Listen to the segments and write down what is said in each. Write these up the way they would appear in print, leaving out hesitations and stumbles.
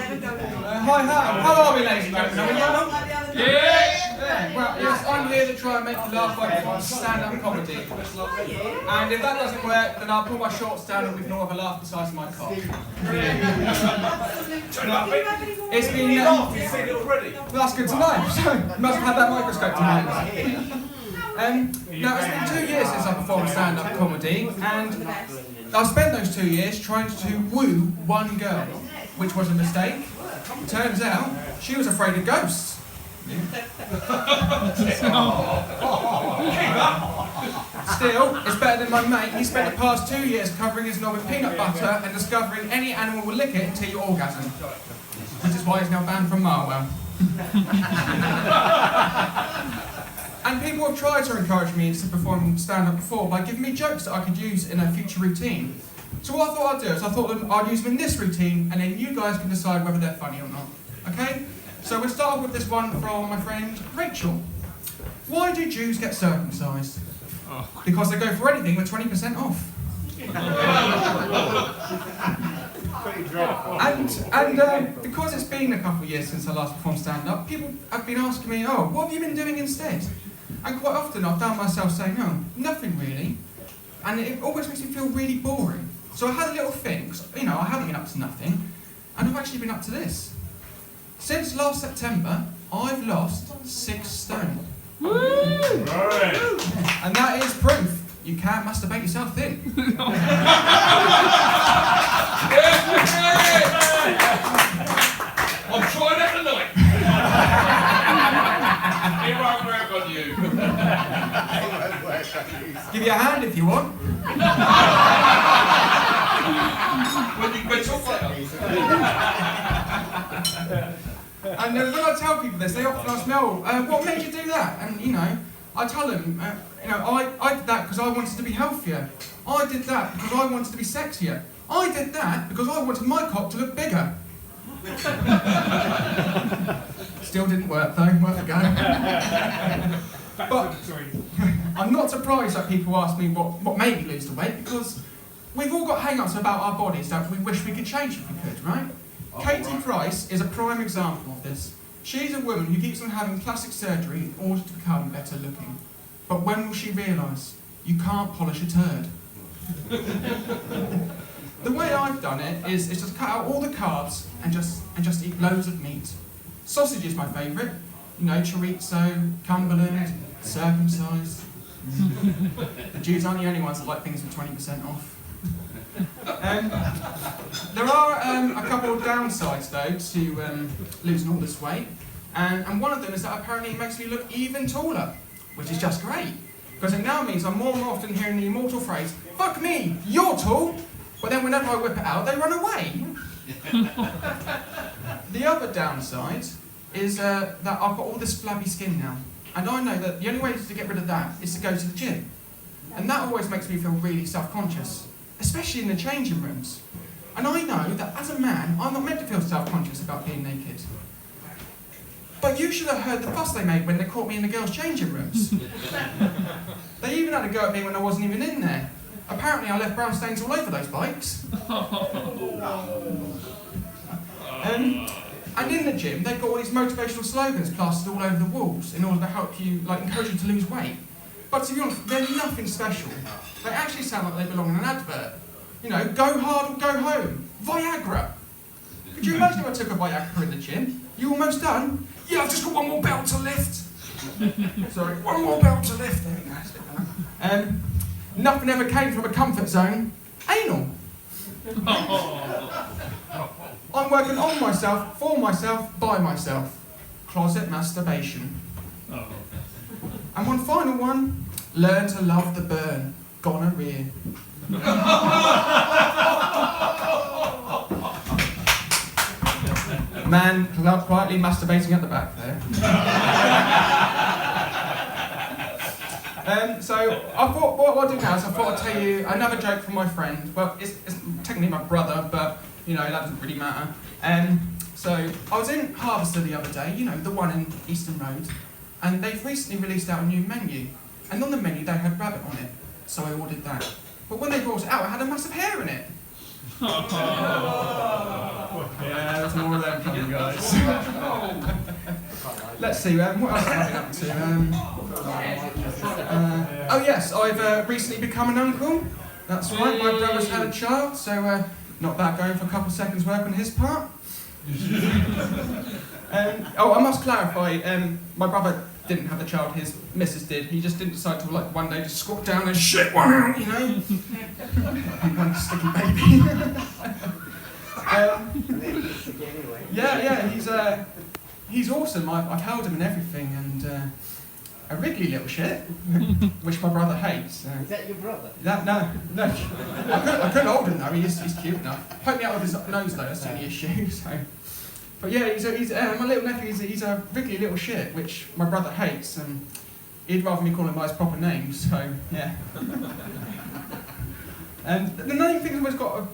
Hi, how are we, ladies and gentlemen? Yeah. Well, yes, I'm here to try and make you laugh by stand-up comedy. And if that doesn't work, then I'll pull my shorts down and ignore if I laugh the size of my cock. It's been... You've seen it already? Well, that's good to know. So, you must have had that microscope tonight. Now, it's been 2 years since I performed stand-up comedy, and I spent those 2 years trying to woo one girl, which was a mistake. Turns out, she was afraid of ghosts. Still, it's better than my mate. He spent the past 2 years covering his knob with peanut butter and discovering any animal will lick it until you orgasm. Which is why he's now banned from Marwell. And people have tried to encourage me to perform stand-up before by giving me jokes that I could use in a future routine. So what I thought I'd do is I thought that I'd use them in this routine, and then you guys can decide whether they're funny or not. Okay? So we'll start with this one from my friend Rachel. Why do Jews get circumcised? Because they go for anything with 20% off. And because it's been a couple of years since I last performed stand-up, people have been asking me, oh, what have you been doing instead? And quite often I've found myself saying, oh, nothing really. And it always makes me feel really boring. So I had a little think, 'cause, I haven't been up to nothing, and I've actually been up to this. Since last September, I've lost 6 stone. Woo! Right. And that is proof you can't masturbate yourself thin. I'm trying that tonight. He won't work on you. Give you a hand if you want. When you talk like And when I tell people this, they often ask me, what made you do that? And, I tell them, I did that because I wanted to be healthier. I did that because I wanted to be sexier. I did that because I wanted my cock to look bigger. Still didn't work though, worth a go. But I'm not surprised that people ask me what made me lose the weight, because we've all got hang-ups about our bodies that we wish we could change if we could, right? Katie Price is a prime example of this. She's a woman who keeps on having plastic surgery in order to become better looking. But when will she realise you can't polish a turd? The way I've done it is just cut out all the carbs and just eat loads of meat. Sausage is my favourite. Chorizo, Cumberland, circumcised. The Jews aren't the only ones that like things with 20% off. There are a couple of downsides though to losing all this weight, and one of them is that apparently it makes me look even taller, which is just great, because it now means I'm more and more often hearing the immortal phrase, "Fuck me, you're tall," but then whenever I whip it out, they run away. The other downside is that I've got all this flabby skin now, and I know that the only way to get rid of that is to go to the gym, and that always makes me feel really self-conscious, especially in the changing rooms. And I know that as a man, I'm not meant to feel self-conscious about being naked. But you should have heard the fuss they made when they caught me in the girls' changing rooms. They even had a go at me when I wasn't even in there. Apparently I left brown stains all over those bikes. And in the gym, they've got all these motivational slogans plastered all over the walls in order to help you, encourage you to lose weight. But to be honest, they're nothing special. They actually sound like they belong in an advert. Go hard or go home. Viagra. Could you imagine if I took a Viagra in the gym? You almost done? Yeah, I've just got one more belt to lift. Sorry, one more belt to lift. There we go. Nothing ever came from a comfort zone. Anal. I'm working on myself, for myself, by myself. Closet masturbation. And one final one, learn to love the burn. Gonorrhea. Man quietly masturbating at the back there. So I thought, what I'll do now is I thought I'd tell you another joke from my friend. Well, it's technically my brother, but that doesn't really matter. So I was in Harvester the other day, the one in Easton Road, and they've recently released out a new menu. And on the menu they had rabbit on it, so I ordered that. But when they brought it out, it had a massive hair in it. Yeah, there's more of them coming, guys. Let's see, what else have I been up to? Oh yes, I've recently become an uncle. That's right, my brother's had a child, so not bad going for a couple seconds work on his part. Oh, I must clarify, my brother didn't have the child, his missus did. He just didn't decide to, like, one day just squat down and shit one out, you know? One sticky baby. Yeah, he's awesome. I've held him and everything, and a wriggly little shit, which my brother hates. Is that your brother? No. I couldn't hold him though. He's cute enough. Poke me out of his nose though. That's the only issue. So, but yeah, he's my little nephew. He's a wriggly little shit, which my brother hates, and he'd rather me call him by his proper name. So yeah. And the name thing's always got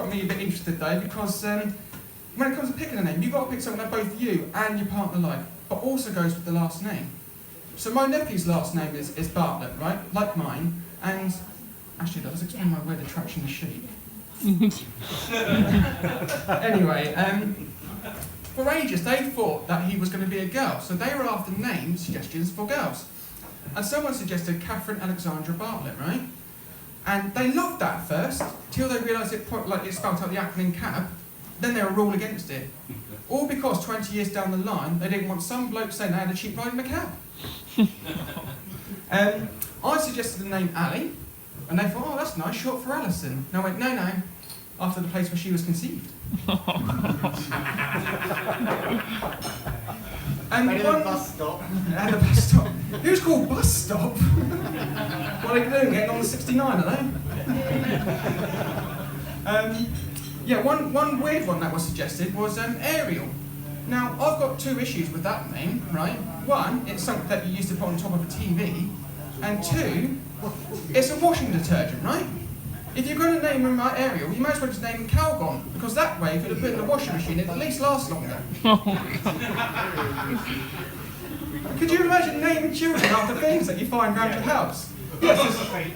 me a bit interested though, because when it comes to picking a name, you've got to pick something that both you and your partner like, but also goes with the last name. So my nephew's last name is Bartlett, right? Like mine, and actually that does explain my weird attraction to sheep. Anyway, for ages they thought that he was going to be a girl, so they were after name suggestions for girls. And someone suggested Catherine Alexandra Bartlett, right? And they loved that at first, till they realised it spelled out the acronym CAB. Then they were all against it. All because 20 years down the line, they didn't want some bloke saying they had a cheap ride in a cab. I suggested the name Ali, and they thought, oh, that's nice, short for Alison. And I went, no, after the place where she was conceived. And the bus stop. And the bus stop. Who's called Bus Stop? What are they doing, getting on the 69, are they? Yeah, one weird one that was suggested was Ariel. Now, I've got two issues with that name, right? One, it's something that you used to put on top of a TV, and two, it's a washing detergent, right? If you're going to name him Ariel, you might as well just name him Calgon, because that way, if you put it in the washing machine, it at least lasts longer. Could you imagine naming children after things that you find around your house? Yes,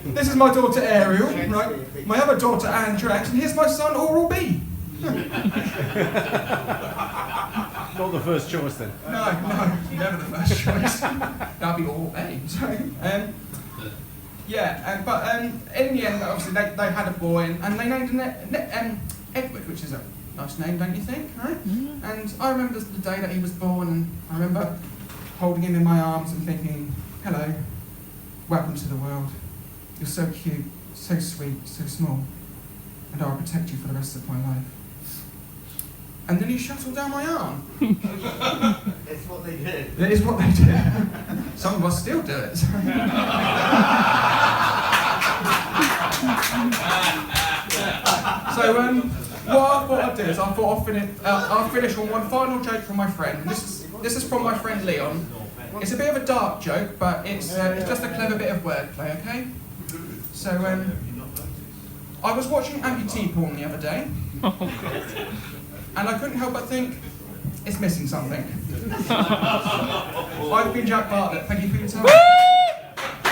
this is my daughter Ariel, right? My other daughter Andrex, and here's my son Oral-B. Not the first choice then. No, never the first choice. That'd be Oral-A. But in the end, obviously they had a boy, and they named him Edward, which is a nice name, don't you think? Right? Mm-hmm. And I remember the day that he was born, and I remember holding him in my arms and thinking, hello. Welcome to the world. You're so cute, so sweet, so small, and I'll protect you for the rest of my life. And then he shuttled down my arm. It's what they do. It is what they do. Some of us still do it. So what I thought I'd do is I'll finish on one final joke from my friend. This is from my friend Leon. It's a bit of a dark joke, but it's just a clever bit of wordplay, okay? So, I was watching amputee porn the other day, and I couldn't help but think, it's missing something. I've been Jack Bartlett, thank you for your time.